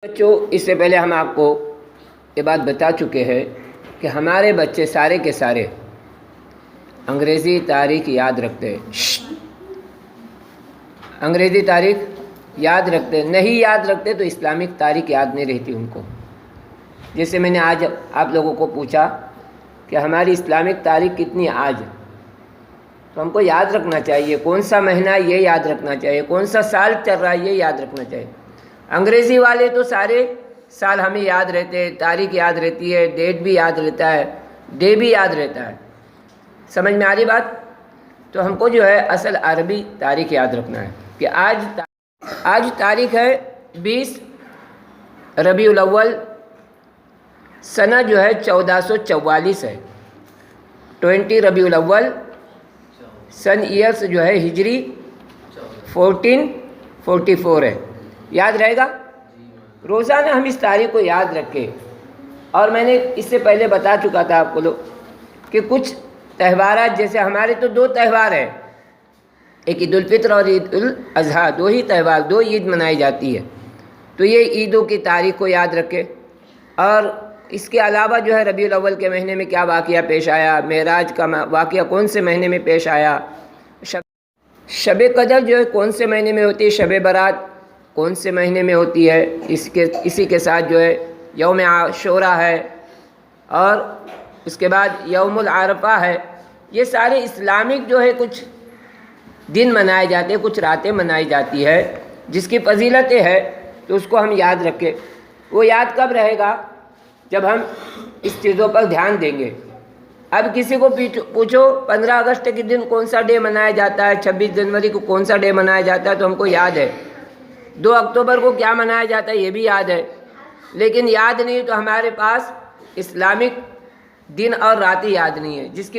بچوں، اس سے پہلے ہم آپ کو یہ بات بتا چکے ہیں کہ ہمارے بچے سارے کے سارے انگریزی تاریخ یاد رکھتے ہیں۔ انگریزی تاریخ یاد رکھتے ہیں، نہیں یاد رکھتے تو اسلامک تاریخ یاد نہیں رہتی ان کو۔ جیسے میں نے آج آپ لوگوں کو پوچھا کہ ہماری اسلامک تاریخ کتنی آج، تو ہم کو یاد رکھنا چاہیے کون سا مہینہ، یہ یاد رکھنا چاہیے کون سا سال چل رہا ہے، یہ یاد رکھنا چاہیے۔ انگریزی والے تو سارے سال ہمیں یاد رہتے ہیں، تاریخ یاد رہتی ہے، ڈیٹ بھی یاد رہتا ہے، ڈے بھی یاد رہتا ہے۔ سمجھ میں آ رہی بات؟ تو ہم کو جو ہے اصل عربی تاریخ یاد رکھنا ہے کہ آج تاریخ ہے 20 ربیع الاول، سنہ جو ہے 1444 ہے۔ 20 ربیع الاول سن ایئرس جو ہے ہجری 1444 ہے۔ یاد رہے گا؟ روزانہ ہم اس تاریخ کو یاد رکھیں۔ اور میں نے اس سے پہلے بتا چکا تھا آپ کو کہ کچھ تہوارات، جیسے ہمارے تو 2 تہوار ہیں، ایک عید الفطر اور عید الاضحیٰ، 2 ہی تہوار، 2 عید منائی جاتی ہے۔ تو یہ عیدوں کی تاریخ کو یاد رکھیں۔ اور اس کے علاوہ جو ہے ربیع الاول کے مہینے میں کیا واقعہ پیش آیا، معراج کا واقعہ کون سے مہینے میں پیش آیا، شب قدر جو ہے کون سے مہینے میں ہوتی ہے، شب برات کون سے مہینے میں ہوتی ہے، اسی کے ساتھ جو ہے یوم عاشوراء ہے، اور اس کے بعد یوم العرفہ ہے۔ یہ سارے اسلامک جو ہے کچھ دن منائے جاتے ہیں، کچھ راتیں منائی جاتی ہے جس کی فضیلتیں ہے، تو اس کو ہم یاد رکھیں۔ وہ یاد کب رہے گا؟ جب ہم اس چیزوں پر دھیان دیں گے۔ اب کسی کو پوچھو 15 اگست کے دن کون سا ڈے منایا جاتا ہے، 26 جنوری کو کون سا ڈے منایا جاتا ہے، تو ہم کو یاد ہے۔ 2 اکتوبر کو کیا منایا جاتا ہے، یہ بھی یاد ہے۔ لیکن یاد نہیں تو ہمارے پاس اسلامک دن اور راتیں یاد نہیں ہے، جس کی